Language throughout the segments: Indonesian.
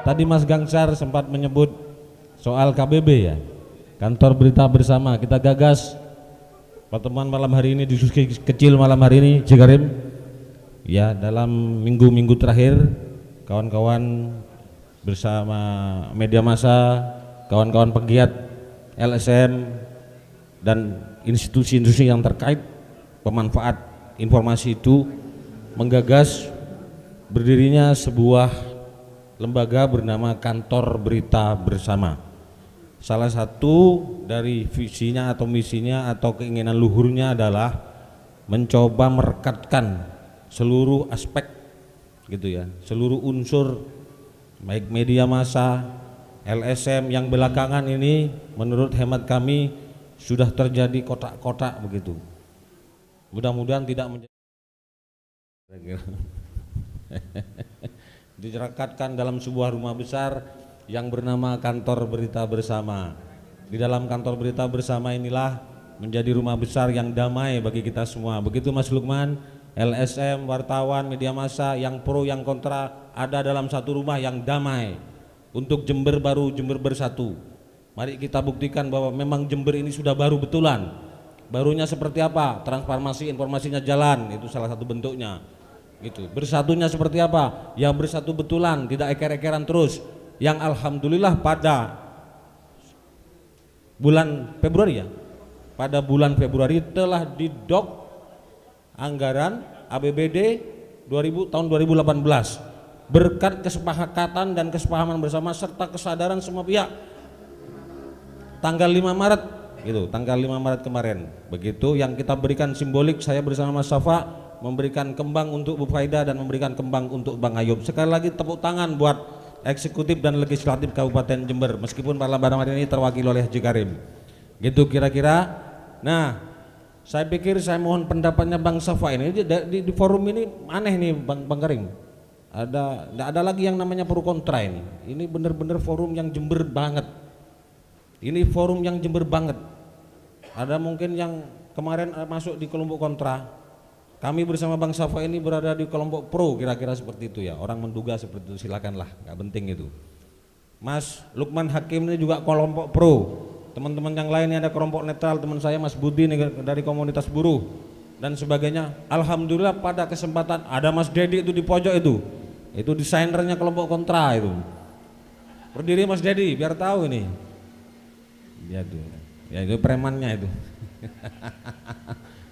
tadi Mas Gangsar sempat menyebut soal KBB ya, kantor berita bersama. Kita gagas pertemuan malam hari ini, diskusi kecil malam hari ini, Cikarim. Ya, dalam minggu-minggu terakhir kawan-kawan bersama media massa, kawan-kawan pegiat LSM dan institusi-institusi yang terkait pemanfaat informasi itu menggagas berdirinya sebuah lembaga bernama Kantor Berita Bersama. Salah satu dari visinya atau misinya atau keinginan luhurnya adalah mencoba merekatkan seluruh aspek gitu ya, seluruh unsur baik media massa, LSM yang belakangan ini menurut hemat kami sudah terjadi kotak-kotak begitu. Mudah-mudahan tidak menjadi dijerakatkan dalam sebuah rumah besar yang bernama Kantor Berita Bersama. Di dalam Kantor Berita Bersama inilah menjadi rumah besar yang damai bagi kita semua. Begitu Mas Lukman, LSM, wartawan, media massa, yang pro, yang kontra ada dalam satu rumah yang damai untuk Jember baru, Jember bersatu. Mari kita buktikan bahwa memang Jember ini sudah baru betulan. Barunya seperti apa? Transformasi informasinya jalan, itu salah satu bentuknya. Gitu. Bersatunya seperti apa? Yang bersatu betulan, tidak eker-ekeran terus. Yang alhamdulillah pada bulan Februari ya, pada bulan Februari telah didok anggaran APBD tahun 2018 berkat kesepakatan dan kesepahaman bersama serta kesadaran semua pihak. Tanggal 5 Maret gitu, tanggal 5 Maret kemarin begitu yang kita berikan simbolik. Saya bersama Mas Safa memberikan kembang untuk Bu Faida dan memberikan kembang untuk Bang Ayub. Sekali lagi tepuk tangan buat eksekutif dan legislatif Kabupaten Jember, meskipun Parlemen ini terwakili oleh Haji Karim. Gitu kira-kira. Nah, saya pikir saya mohon pendapatnya Bang Safa ini di forum ini aneh nih Bang Karim. Tidak ada lagi yang namanya pro kontra ini. Ini benar-benar forum yang Jember banget. Ini forum yang Jember banget. Ada mungkin yang kemarin masuk di kelompok kontra. Kami bersama Bang Safa ini berada di kelompok pro, kira-kira seperti itu ya. Orang menduga seperti itu, silakanlah, nggak penting itu. Mas Lukman Hakim ini juga kelompok pro. Teman-teman yang lain ini ada kelompok netral, teman saya Mas Budi dari komunitas buruh dan sebagainya. Alhamdulillah pada kesempatan ada Mas Dedi itu di pojok itu desainernya kelompok kontra itu. Berdiri Mas Dedi biar tahu ini. Ya itu premannya itu.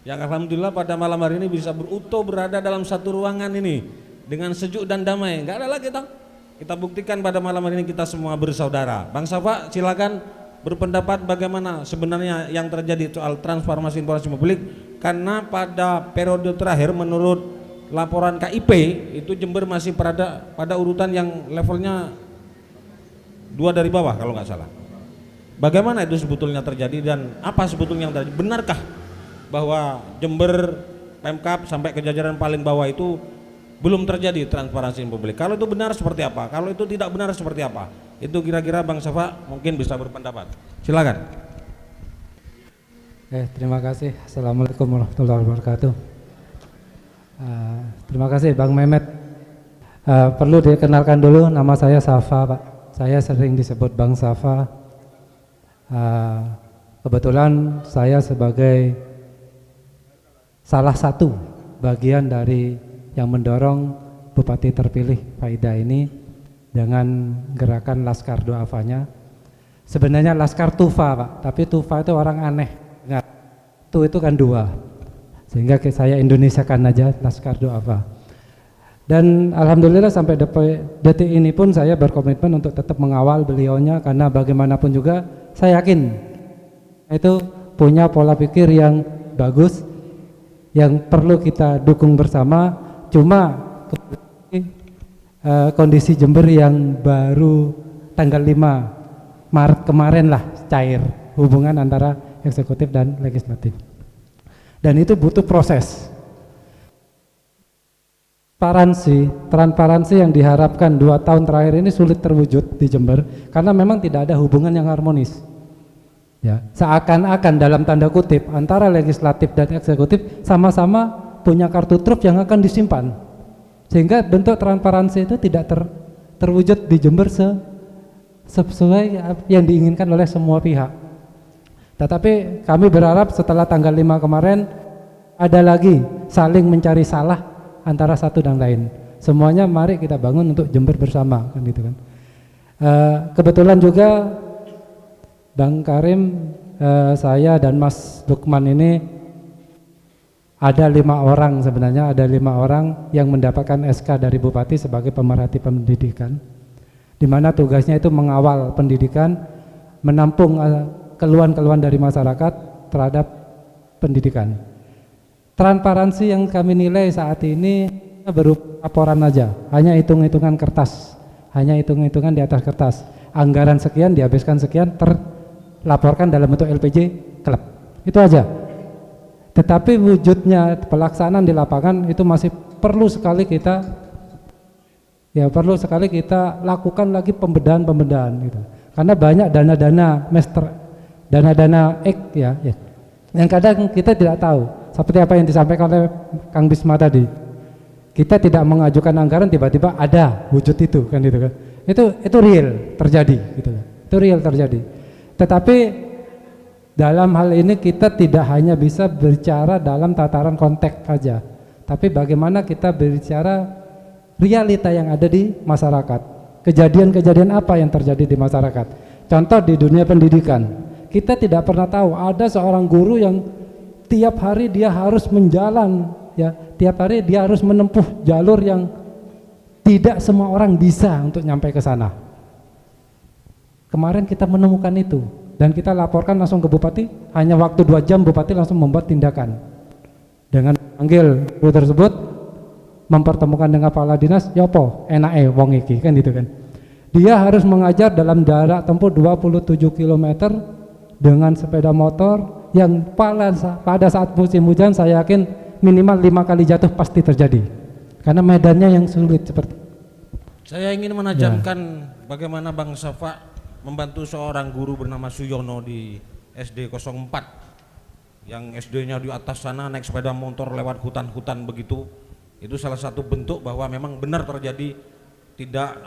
Yang alhamdulillah pada malam hari ini bisa berutuh berada dalam satu ruangan ini dengan sejuk dan damai. Nggak ada lagi kita buktikan pada malam hari ini kita semua bersaudara. Bang Safa silakan berpendapat bagaimana sebenarnya yang terjadi soal transformasi informasi publik, karena pada periode terakhir menurut laporan KIP itu Jember masih pada urutan yang levelnya 2 dari bawah kalau nggak salah. Bagaimana itu sebetulnya terjadi dan apa sebetulnya yang terjadi? Benarkah bahwa Jember Pemkab sampai ke jajaran paling bawah itu belum terjadi transparansi publik? Kalau itu benar seperti apa? Kalau itu tidak benar seperti apa? Itu kira-kira Bang Safa mungkin bisa berpendapat. Silakan. Terima kasih. Assalamualaikum warahmatullahi wabarakatuh. Terima kasih Bang Mehmet. Perlu dikenalkan dulu, nama saya Safa Pak. Saya sering disebut Bang Safa. Kebetulan saya sebagai salah satu bagian dari yang mendorong Bupati terpilih Faida ini dengan gerakan Laskar Du'afanya. Sebenarnya Laskar Tufa Pak, tapi Tufa itu orang aneh. Enggak, itu kan 2, sehingga saya Indonesiakan aja Laskar Du'afa. Dan alhamdulillah sampai detik ini pun saya berkomitmen untuk tetap mengawal beliaunya, karena bagaimanapun juga saya yakin itu punya pola pikir yang bagus yang perlu kita dukung bersama. Cuma kondisi Jember yang baru tanggal 5 Maret kemarin lah cair hubungan antara eksekutif dan legislatif, dan itu butuh proses. Transparansi yang diharapkan 2 tahun terakhir ini sulit terwujud di Jember karena memang tidak ada hubungan yang harmonis ya. Seakan-akan dalam tanda kutip antara legislatif dan eksekutif sama-sama punya kartu truf yang akan disimpan, sehingga bentuk transparansi itu terwujud di Jember sesuai yang diinginkan oleh semua pihak. Tetapi kami berharap setelah tanggal 5 kemarin ada lagi saling mencari salah antara satu dan lain. Semuanya mari kita bangun untuk Jember bersama, kan gitu kan. Kebetulan juga Bang Karim, saya dan Mas Lukman ini ada 5 orang sebenarnya, ada 5 orang yang mendapatkan SK dari Bupati sebagai pemerhati pendidikan, di mana tugasnya itu mengawal pendidikan, menampung keluhan-keluhan dari masyarakat terhadap pendidikan. Transparansi yang kami nilai saat ini berupa laporan aja, hanya hitung-hitungan kertas, hanya hitung-hitungan di atas kertas. Anggaran sekian dihabiskan sekian terlaporkan dalam bentuk LPJ klub. Itu aja. Tetapi wujudnya pelaksanaan di lapangan itu masih perlu sekali kita lakukan lagi pembedahan gitu. Karena banyak dana-dana master, dana-dana ya, yang kadang kita tidak tahu. Seperti apa yang disampaikan oleh Kang Bisma tadi. Kita tidak mengajukan anggaran, tiba-tiba ada wujud itu, kan gitu kan. Itu real terjadi gitu. Itu real terjadi. Tetapi dalam hal ini kita tidak hanya bisa berbicara dalam tataran konteks saja, tapi bagaimana kita berbicara realita yang ada di masyarakat. Kejadian-kejadian apa yang terjadi di masyarakat. Contoh di dunia pendidikan, kita tidak pernah tahu ada seorang guru yang tiap hari dia harus menjalan, ya, tiap hari dia harus menempuh jalur yang tidak semua orang bisa untuk nyampe ke sana. Kemarin kita menemukan itu dan kita laporkan langsung ke Bupati, hanya waktu 2 jam Bupati langsung membuat tindakan dengan panggil guru tersebut, mempertemukan dengan kepala dinas, yopo enake wong iki, kan gitu kan. Dia harus mengajar dalam jarak tempuh 27 km dengan sepeda motor yang pada saat musim hujan saya yakin minimal 5 kali jatuh pasti terjadi karena medannya yang sulit seperti. Saya ingin menajamkan bagaimana Bang Safa membantu seorang guru bernama Suyono di SD 04 yang SD-nya di atas sana, naik sepeda motor lewat hutan-hutan begitu. Itu salah satu bentuk bahwa memang benar terjadi tidak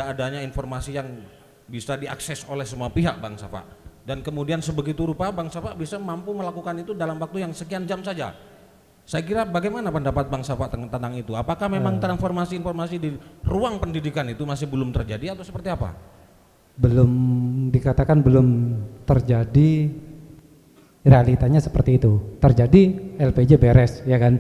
adanya informasi yang bisa diakses oleh semua pihak, Bang Safa. Dan kemudian sebegitu rupa Bang Safa bisa mampu melakukan itu dalam waktu yang sekian jam saja. Saya kira bagaimana pendapat Bang Safa tentang itu? Apakah memang transformasi informasi di ruang pendidikan itu masih belum terjadi atau seperti apa? Belum, dikatakan belum terjadi, realitanya seperti itu. Terjadi LPJ beres, ya kan?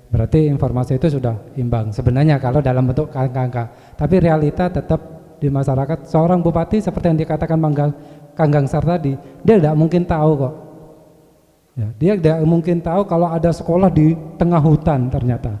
Berarti informasi itu sudah imbang sebenarnya kalau dalam bentuk angka-angka. Tapi realita tetap di masyarakat. Seorang bupati seperti yang dikatakan Kang Gangsar tadi, dia tidak mungkin tahu kok. Ya, dia tidak mungkin tahu kalau ada sekolah di tengah hutan ternyata.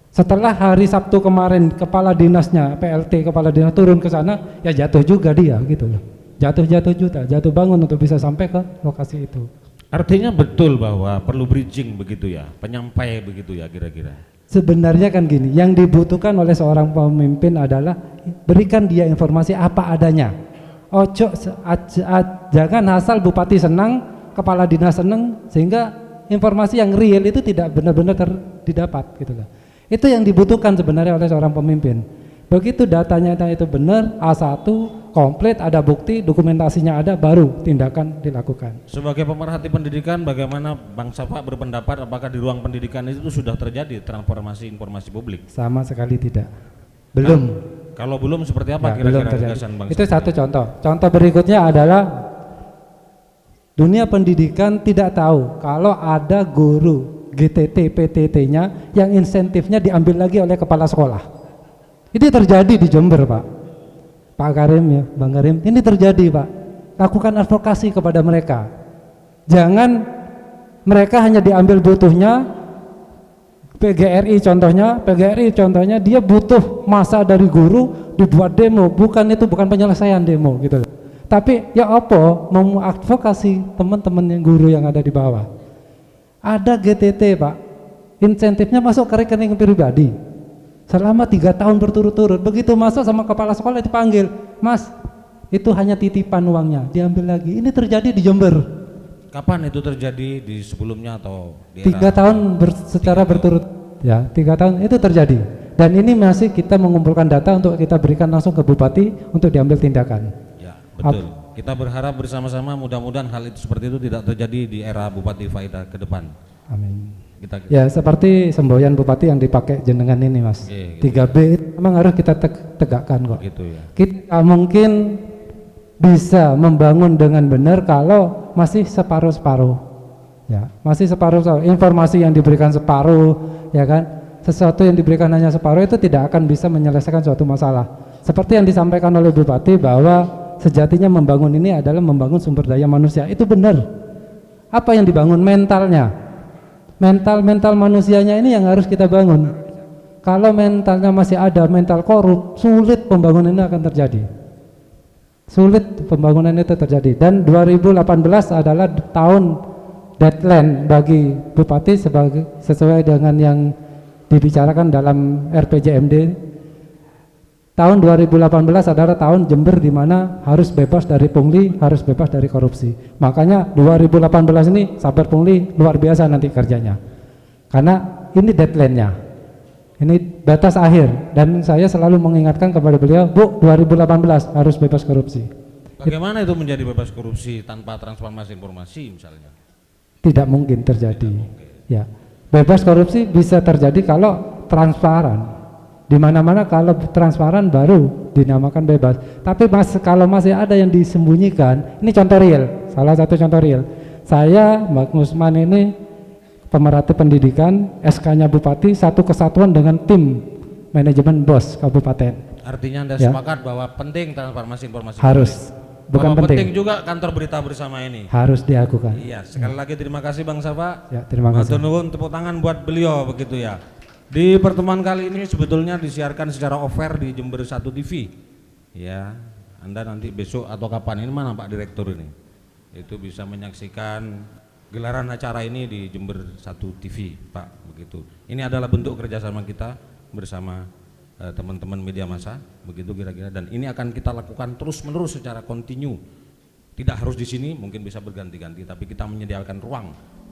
Setelah hari Sabtu kemarin kepala dinasnya, PLT kepala dinas turun ke sana, ya jatuh juga dia gitu loh. Jatuh bangun untuk bisa sampai ke lokasi itu. Artinya betul bahwa perlu bridging begitu ya, penyampai begitu ya kira-kira. Sebenarnya kan gini, yang dibutuhkan oleh seorang pemimpin adalah berikan dia informasi apa adanya. Ojo jangan asal bupati senang, kepala dinas senang, sehingga informasi yang real itu tidak benar-benar didapat gitu loh. Itu yang dibutuhkan sebenarnya oleh seorang pemimpin. Begitu datanya itu benar, A1 komplit, ada bukti, dokumentasinya ada, baru tindakan dilakukan. Sebagai pemerhati pendidikan, bagaimana Bang Safa berpendapat apakah di ruang pendidikan itu sudah terjadi transformasi informasi publik? Sama sekali tidak. Belum. Kalau belum seperti apa Ya, kira-kira gagasan Bang Safa? Itu satu contoh. Contoh berikutnya adalah dunia pendidikan tidak tahu kalau ada guru GTT, PTT-nya yang insentifnya diambil lagi oleh kepala sekolah. Ini terjadi di Jember, Pak Karim ya, Bang Karim. Ini terjadi, Pak. Lakukan advokasi kepada mereka. Jangan mereka hanya diambil butuhnya. PGRI contohnya dia butuh masa dari guru dibuat demo, bukan penyelesaian demo gitu. Tapi ya apa mau advokasi teman-teman yang guru yang ada di bawah. Ada GTT, Pak, insentifnya masuk ke rekening pribadi selama 3 tahun berturut-turut. Begitu masuk sama kepala sekolah dipanggil, Mas, itu hanya titipan uangnya, diambil lagi. Ini terjadi di Jember. Kapan itu terjadi, di sebelumnya atau di 3 tahun secara berturut, ya 3 tahun itu terjadi. Dan ini masih kita mengumpulkan data untuk kita berikan langsung ke Bupati untuk diambil tindakan. Ya, betul. Kita berharap bersama-sama mudah-mudahan hal itu seperti itu tidak terjadi di era Bupati Faida ke depan. Amin. Ya, seperti semboyan Bupati yang dipakai jenengan ini, Mas. Gitu. 3B memang harus kita tegakkan kok. Gitu ya. Kita mungkin bisa membangun dengan benar kalau masih separuh-separuh. Ya, masih separuh-separuh. Informasi yang diberikan separuh, ya kan? Sesuatu yang diberikan hanya separuh itu tidak akan bisa menyelesaikan suatu masalah. Seperti yang disampaikan oleh Bupati bahwa sejatinya membangun ini adalah membangun sumber daya manusia. Itu benar. Apa yang dibangun? Mentalnya. Mental manusianya ini yang harus kita bangun. Kalau mentalnya masih ada, mental korup, sulit pembangunan ini akan terjadi. Sulit pembangunan itu terjadi. Dan 2018 adalah tahun deadline bagi Bupati sesuai dengan yang dibicarakan dalam RPJMD. Tahun 2018 adalah tahun Jember di mana harus bebas dari pungli, harus bebas dari korupsi. Makanya 2018 ini sabar pungli luar biasa nanti kerjanya. Karena ini deadline-nya. Ini batas akhir dan saya selalu mengingatkan kepada beliau, Bu, 2018 harus bebas korupsi. Bagaimana itu menjadi bebas korupsi tanpa transformasi informasi misalnya? Tidak mungkin terjadi. Ya, bebas korupsi bisa terjadi kalau transparan. Di mana-mana kalau transparan baru dinamakan bebas. Tapi kalau masih ada yang disembunyikan, ini contoh real. Salah satu contoh real. Saya, Mbak Usman ini pemerhati pendidikan, SK-nya Bupati, satu kesatuan dengan tim manajemen BOS Kabupaten. Artinya Anda sepakat bahwa penting transformasi informasi. Harus. Bukan penting juga kantor berita bersama ini harus dilakukan. Iya, sekali lagi terima kasih Bang Safa. Ya, terima kasih. Nuhun tepuk tangan buat beliau begitu ya. Di pertemuan kali ini sebetulnya disiarkan secara offer di Jember 1 TV. Ya, Anda nanti besok atau kapan ini mana Pak Direktur ini? Itu bisa menyaksikan gelaran acara ini di Jember 1 TV, Pak, begitu. Ini adalah bentuk kerjasama kita bersama teman-teman media massa, begitu kira-kira, dan ini akan kita lakukan terus-menerus secara kontinu. Tidak harus di sini, mungkin bisa berganti-ganti, tapi kita menyediakan ruang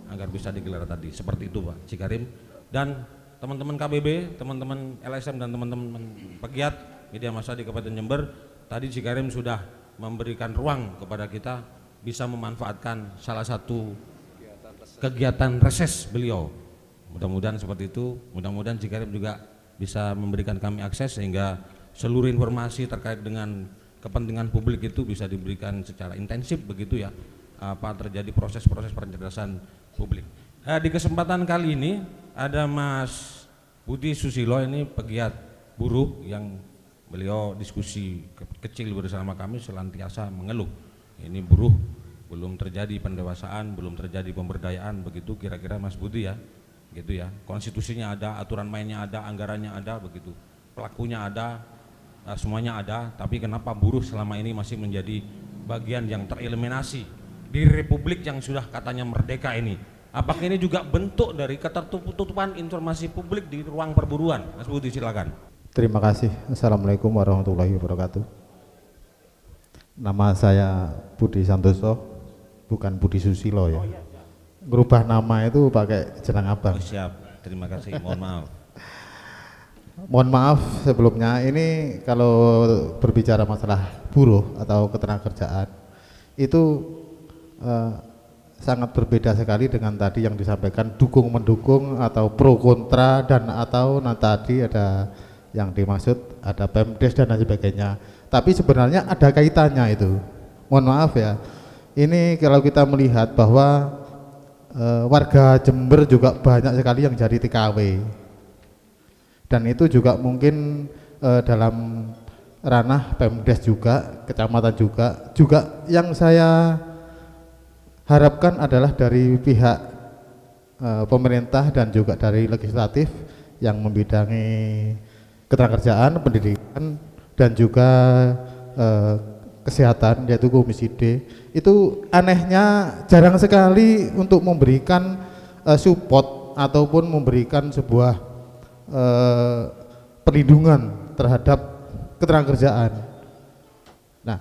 agar bisa digelar tadi. Seperti itu Pak Cikarim dan teman-teman KBB, teman-teman LSM dan teman-teman pegiat media massa di Kabupaten Jember. Tadi Cikarim sudah memberikan ruang kepada kita bisa memanfaatkan salah satu kegiatan reses beliau. Mudah-mudahan seperti itu, mudah-mudahan Cikarim juga bisa memberikan kami akses sehingga seluruh informasi terkait dengan kepentingan publik itu bisa diberikan secara intensif begitu ya, apa terjadi proses-proses pencerdasan publik. Di kesempatan kali ini ada Mas Budi Susilo, ini pegiat buruh yang beliau diskusi kecil bersama kami selantiasa mengeluh. Ini buruh belum terjadi pendewasaan, belum terjadi pemberdayaan begitu kira-kira Mas Budi ya. Gitu ya, konstitusinya ada, aturan mainnya ada, anggarannya ada begitu, pelakunya ada, semuanya ada, tapi kenapa buruh selama ini masih menjadi bagian yang tereliminasi di republik yang sudah katanya merdeka ini? Apakah ini juga bentuk dari ketertutupan informasi publik di ruang perburuan? Mas Budi silakan. Terima kasih. Assalamualaikum warahmatullahi wabarakatuh. Nama saya Budi Santoso, bukan Budi Susilo ya. Ngerubah nama itu pakai jeneng abang. Oh, siap, terima kasih, mohon maaf. Mohon maaf sebelumnya, ini kalau berbicara masalah buruh atau ketenagakerjaan itu sangat berbeda sekali dengan tadi yang disampaikan dukung mendukung atau pro kontra dan atau tadi ada yang dimaksud ada Pemdes dan lain sebagainya. Tapi sebenarnya ada kaitannya itu. Mohon maaf ya. Ini kalau kita melihat bahwa warga Jember juga banyak sekali yang jadi TKW dan itu juga mungkin dalam ranah Pemdes juga, kecamatan juga yang saya harapkan adalah dari pihak pemerintah dan juga dari legislatif yang membidangi ketenagakerjaan, pendidikan dan juga kesehatan, yaitu Komisi D. Itu anehnya jarang sekali untuk memberikan support ataupun memberikan sebuah perlindungan terhadap ketenagakerjaan. Nah,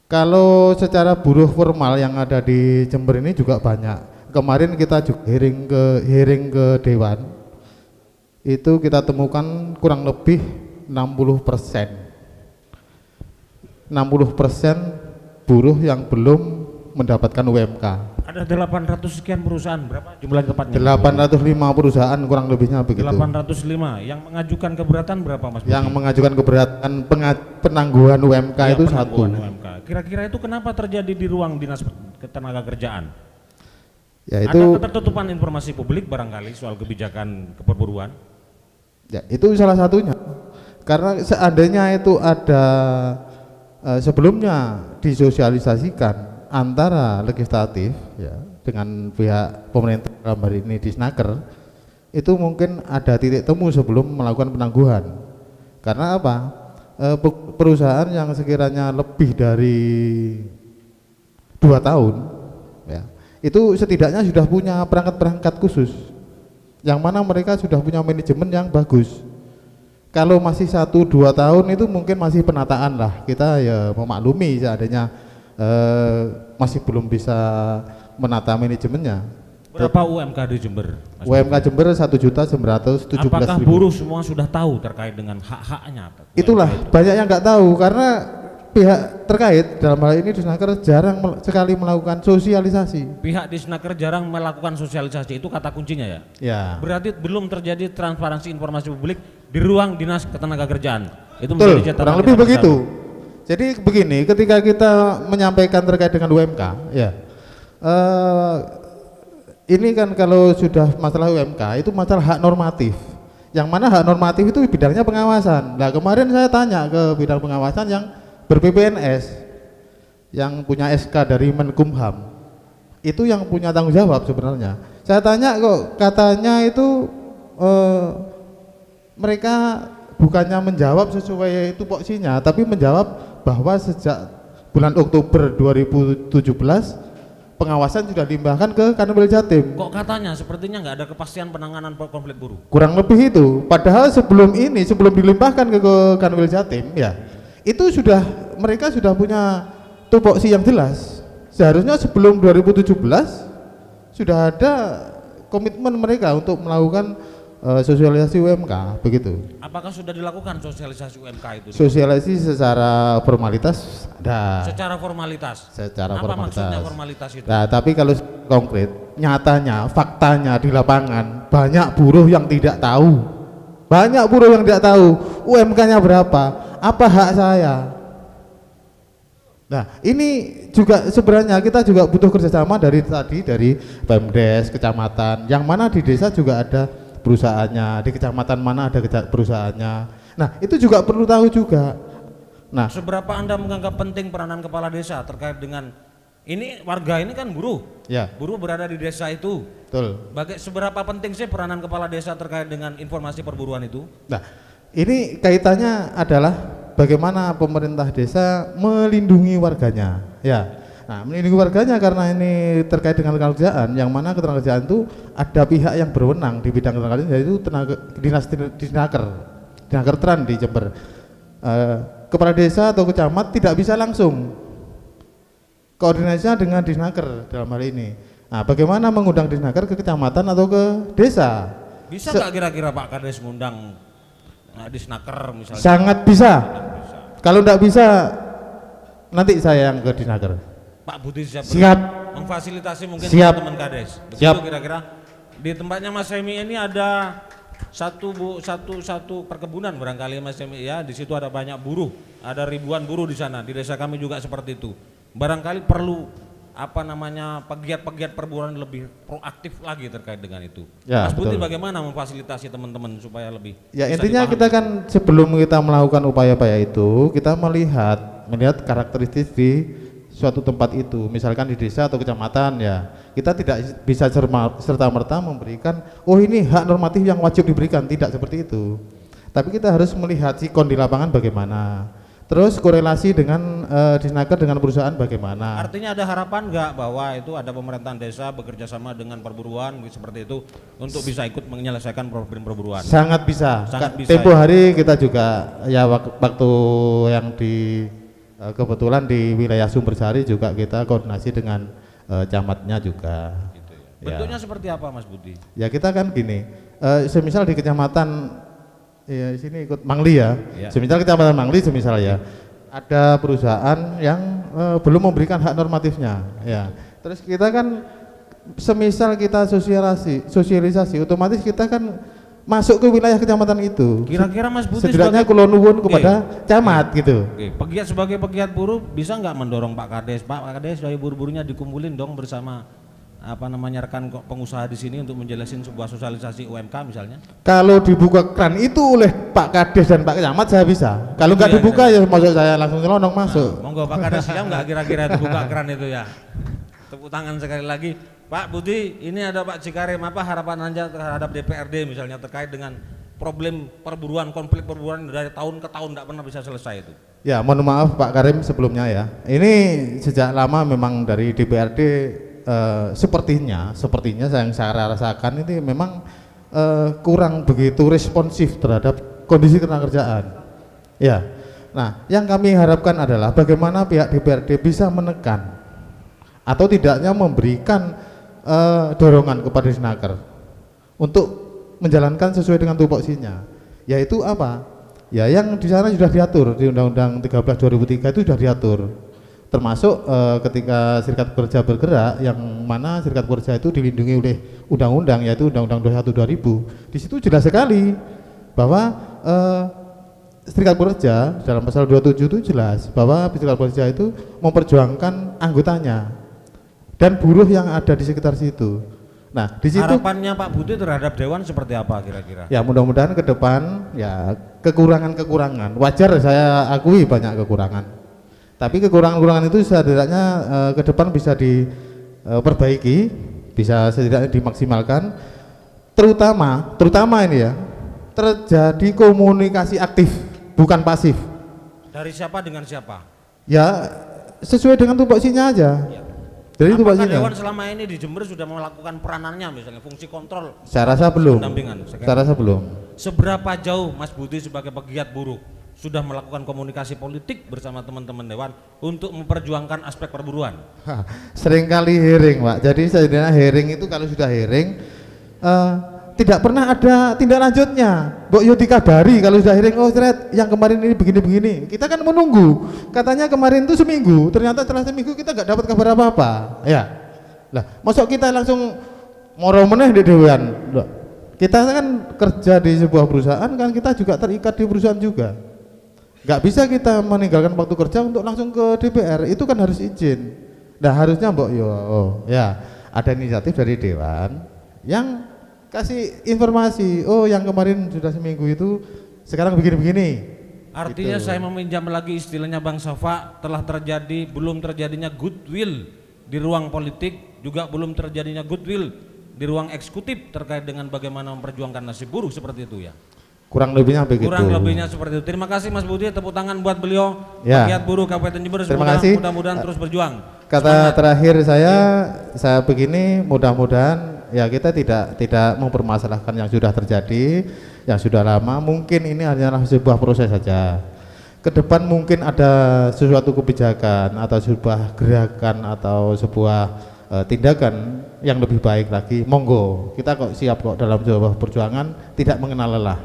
kalau secara buruh formal yang ada di Jember ini juga banyak. Kemarin kita juga hearing ke Dewan, itu kita temukan kurang lebih 60%. 60% buruh yang belum mendapatkan UMK. Ada 800 sekian perusahaan, berapa jumlah tepatnya? 805 perusahaan kurang lebihnya begitu. 805. Yang mengajukan keberatan berapa, Mas Budi? Yang mengajukan keberatan penangguhan UMK Ya, itu penangguhan 1. UMK. Kira-kira itu kenapa terjadi di ruang dinas ketenagakerjaan? Ya Ada itu ketertutupan informasi publik barangkali soal kebijakan keperburuan? ya itu salah satunya. Karena seandainya itu ada sebelumnya disosialisasikan antara legislatif ya dengan pihak pemerintah dalam hari ini di Snaker, itu mungkin ada titik temu sebelum melakukan penangguhan. Karena apa? Perusahaan yang sekiranya lebih dari 2 tahun ya, itu setidaknya sudah punya perangkat-perangkat khusus yang mana mereka sudah punya manajemen yang bagus. Kalau masih 1-2 tahun itu mungkin masih penataan lah, kita ya memaklumi seandainya masih belum bisa menata manajemennya. Berapa UMK di Jember, Mas UMK Budi? Jember 1.917.000. Apakah buruh semua sudah tahu terkait dengan hak-haknya? Itulah UMK itu? banyak yang nggak tahu karena pihak terkait dalam hal ini Disnaker jarang sekali melakukan sosialisasi. Pihak Disnaker jarang melakukan sosialisasi, itu kata kuncinya ya? Ya. Berarti belum terjadi transparansi informasi publik di ruang dinas ketenagakerjaan. Itu Betul, menjadi catatan kurang kita lebih bersama. begitu. Jadi begini, ketika kita menyampaikan terkait dengan UMK, ya, ini kan kalau sudah masalah UMK itu masalah hak normatif. Yang mana hak normatif itu bidangnya pengawasan. Nah kemarin saya tanya ke bidang pengawasan yang ber-PPNS, yang punya SK dari Menkumham, itu yang punya tanggung jawab sebenarnya. Saya tanya kok katanya itu mereka bukannya menjawab sesuai tupoksinya, tapi menjawab bahwa sejak bulan Oktober 2017 pengawasan sudah dilimpahkan ke Kanwil Jatim. Kok katanya sepertinya nggak ada kepastian penanganan konflik buruh? Kurang lebih itu. Padahal sebelum ini, sebelum dilimpahkan ke Kanwil Jatim, ya itu sudah mereka sudah punya tupoksi yang jelas. Seharusnya sebelum 2017 sudah ada komitmen mereka untuk melakukan sosialisasi UMK, begitu. Apakah sudah dilakukan sosialisasi UMK itu? Sosialisasi secara formalitas ada. Secara formalitas. Secara Apa formalitas. maksudnya formalitas itu? Nah, tapi kalau konkret, nyatanya, faktanya di lapangan banyak buruh yang tidak tahu. Banyak buruh yang tidak tahu UMK-nya berapa, apa hak saya. Nah, ini juga sebenarnya kita juga butuh kerjasama dari Pemdes, kecamatan, yang mana di desa juga ada perusahaannya, di kecamatan mana ada perusahaannya. Nah, itu juga perlu tahu juga. Nah, seberapa Anda menganggap penting peranan kepala desa terkait dengan ini? Warga ini kan buruh. ya, Buruh berada di desa itu. betul. Seberapa penting sih peranan kepala desa terkait dengan informasi perburuan itu? Nah, ini kaitannya adalah bagaimana pemerintah desa melindungi warganya. Ya. Nah, melindungi warganya karena ini terkait dengan ketenagakerjaan, yang mana ketenagakerjaan itu ada pihak yang berwenang di bidang ketenagakerjaan, yaitu dinas Tran di Jember. Kepala desa atau kecamat tidak bisa langsung koordinasinya dengan Disnaker dalam hal ini. Nah, bagaimana mengundang Disnaker ke kecamatan atau ke desa? Bisa nggak kira-kira Pak Kades ngundang Disnaker misalnya? Sangat bisa. Kalau tidak bisa, nanti saya yang ke Disnaker. Pak Budi siap memfasilitasi mungkin teman-teman Kades. Begitu kira-kira. Di tempatnya Mas Semi ini ada satu perkebunan barangkali Mas Semi ya. Di situ ada banyak buruh, ada ribuan buruh di sana. Di desa kami juga seperti itu. Barangkali perlu pegiat-pegiat perburuan lebih proaktif lagi terkait dengan itu. Ya, Mas Budi betul. bagaimana memfasilitasi teman-teman supaya lebih Ya, bisa intinya dipahami? kita kan sebelum kita melakukan upaya-upaya itu, kita melihat karakteristik di suatu tempat itu, misalkan di desa atau kecamatan, ya kita tidak bisa serta-merta memberikan, oh ini hak normatif yang wajib diberikan, tidak seperti itu. Tapi kita harus melihat sikon di lapangan bagaimana, terus korelasi dengan Disnaker dengan perusahaan bagaimana. Artinya ada harapan nggak bahwa itu ada pemerintahan desa bekerja sama dengan perburuan seperti itu untuk bisa ikut menyelesaikan problem perburuan? Sangat bisa. Sangat bisa, Tempo ya. hari kita juga ya waktu yang kebetulan di wilayah Sumbersari juga kita koordinasi dengan camatnya juga. Gitu ya. Bentuknya seperti apa Mas Budi? Ya kita kan gini, semisal di kecamatan ya sini ikut Mangli ya. Semisal kecamatan Mangli semisal ya, ada perusahaan yang belum memberikan hak normatifnya ya. Terus kita kan semisal kita sosialisasi otomatis kita kan masuk ke wilayah kecamatan itu. Kira-kira Mas Budi setidaknya kulo nuwun kepada camat gitu. Pegiat sebagai pegiat buruh bisa nggak mendorong Pak Kades dari buruh-buruhnya dikumpulin dong bersama rekan pengusaha di sini untuk menjelasin sebuah sosialisasi UMK misalnya? Kalau dibuka keran itu oleh Pak Kades dan Pak Camat saya bisa. Kalau nggak dibuka ya maksud saya langsung nyelonong masuk. Monggo Pak Kades siap nggak kira-kira dibuka keran itu ya? Tepuk tangan sekali lagi. Pak Budi, ini ada Pak Cikarim, apa harapan Anda terhadap DPRD misalnya terkait dengan problem perburuan, konflik perburuan dari tahun ke tahun tidak pernah bisa selesai itu? Ya, mohon maaf Pak Karim sebelumnya ya. Ini sejak lama memang dari DPRD sepertinya yang saya rasakan ini memang kurang begitu responsif terhadap kondisi ketenagakerjaan. Ya. Nah, yang kami harapkan adalah bagaimana pihak DPRD bisa menekan atau tidaknya memberikan dorongan kepada Disnaker untuk menjalankan sesuai dengan tupoksinya. Yaitu apa? Ya yang di sana sudah diatur di Undang-Undang 13/2003 itu sudah diatur. Termasuk ketika serikat pekerja bergerak, yang mana serikat pekerja itu dilindungi oleh undang-undang yaitu Undang-Undang 21/2000. Di situ jelas sekali bahwa serikat pekerja dalam pasal 27 itu jelas bahwa serikat pekerja itu memperjuangkan anggotanya dan buruh yang ada di sekitar situ. Nah, di situ harapannya Pak Budi terhadap Dewan seperti apa kira-kira? Ya mudah-mudahan ke depan ya kekurangan-kekurangan wajar, saya akui banyak kekurangan. Tapi kekurangan-kekurangan itu setidaknya ke depan bisa diperbaiki, bisa setidaknya dimaksimalkan. Terutama ini ya, terjadi komunikasi aktif, bukan pasif. Dari siapa dengan siapa? Ya sesuai dengan tupoksinya aja. Ya. Jadi apakah Dewan selama ini di Jember sudah melakukan peranannya misalnya fungsi kontrol? Saya rasa belum. Saya rasa belum. Seberapa jauh Mas Budi sebagai pegiat buruh sudah melakukan komunikasi politik bersama teman-teman Dewan untuk memperjuangkan aspek perburuan? Seringkali hearing Pak, jadi sebenarnya hearing itu kalau sudah hearing tidak pernah ada tindak lanjutnya. Mbok yo dikabari kalau sudah hearing, oh Red, yang kemarin ini begini-begini. Kita kan menunggu, katanya kemarin itu seminggu, ternyata setelah seminggu kita nggak dapat kabar apa-apa. Ya, lah masuk kita langsung moro meneh di Dewan. Kita kan kerja di sebuah perusahaan kan, kita juga terikat di perusahaan juga. Nggak bisa kita meninggalkan waktu kerja untuk langsung ke DPR, itu kan harus izin. Nah harusnya mbok yo, ya ada inisiatif dari Dewan yang kasih informasi, oh yang kemarin sudah seminggu itu sekarang begini-begini. Artinya gitu. Saya meminjam lagi istilahnya Bang Safa, belum terjadinya goodwill di ruang politik, juga belum terjadinya goodwill di ruang eksekutif terkait dengan bagaimana memperjuangkan nasib buruh, seperti itu ya? Kurang lebihnya begitu. Kurang lebihnya seperti itu. Terima kasih Mas Budi, tepuk tangan buat beliau. Ya. Pegiat buruh Kabupaten Jember, mudah-mudahan terus berjuang. Kata terakhir saya begini, mudah-mudahan ya kita tidak mempermasalahkan yang sudah terjadi, yang sudah lama. Mungkin ini hanyalah sebuah proses saja. Ke depan mungkin ada sesuatu kebijakan atau sebuah gerakan atau sebuah tindakan yang lebih baik lagi. Monggo, kita kok siap kok dalam sebuah perjuangan, tidak mengenal lelah.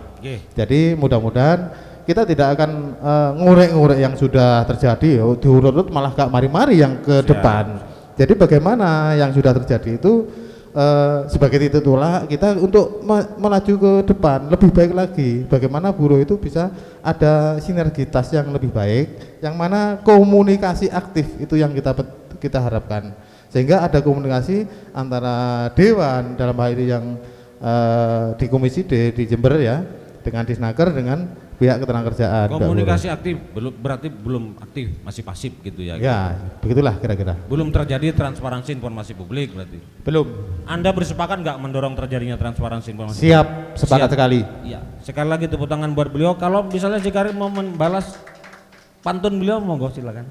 Jadi mudah-mudahan kita tidak akan ngurek-ngurek yang sudah terjadi, diurut-urut malah gak mari-mari yang ke depan. Jadi bagaimana yang sudah terjadi itu sebagai titik tolak kita untuk melaju ke depan lebih baik lagi. Bagaimana buruh itu bisa ada sinergitas yang lebih baik, yang mana komunikasi aktif itu yang kita harapkan, sehingga ada komunikasi antara Dewan dalam hal ini yang di Komisi D di Jember ya, dengan Disnaker dengan pihak ketenagakerjaan. Komunikasi aktif berarti belum aktif, masih pasif gitu ya? Ya, begitulah kira-kira. Belum terjadi transparansi informasi publik berarti? Belum. Anda bersepakat nggak mendorong terjadinya transparansi informasi? Siap, sepakat sekali. Iya. Sekali lagi tepuk tangan buat beliau. Kalau misalnya Jikarim mau membalas pantun beliau, monggo silakan.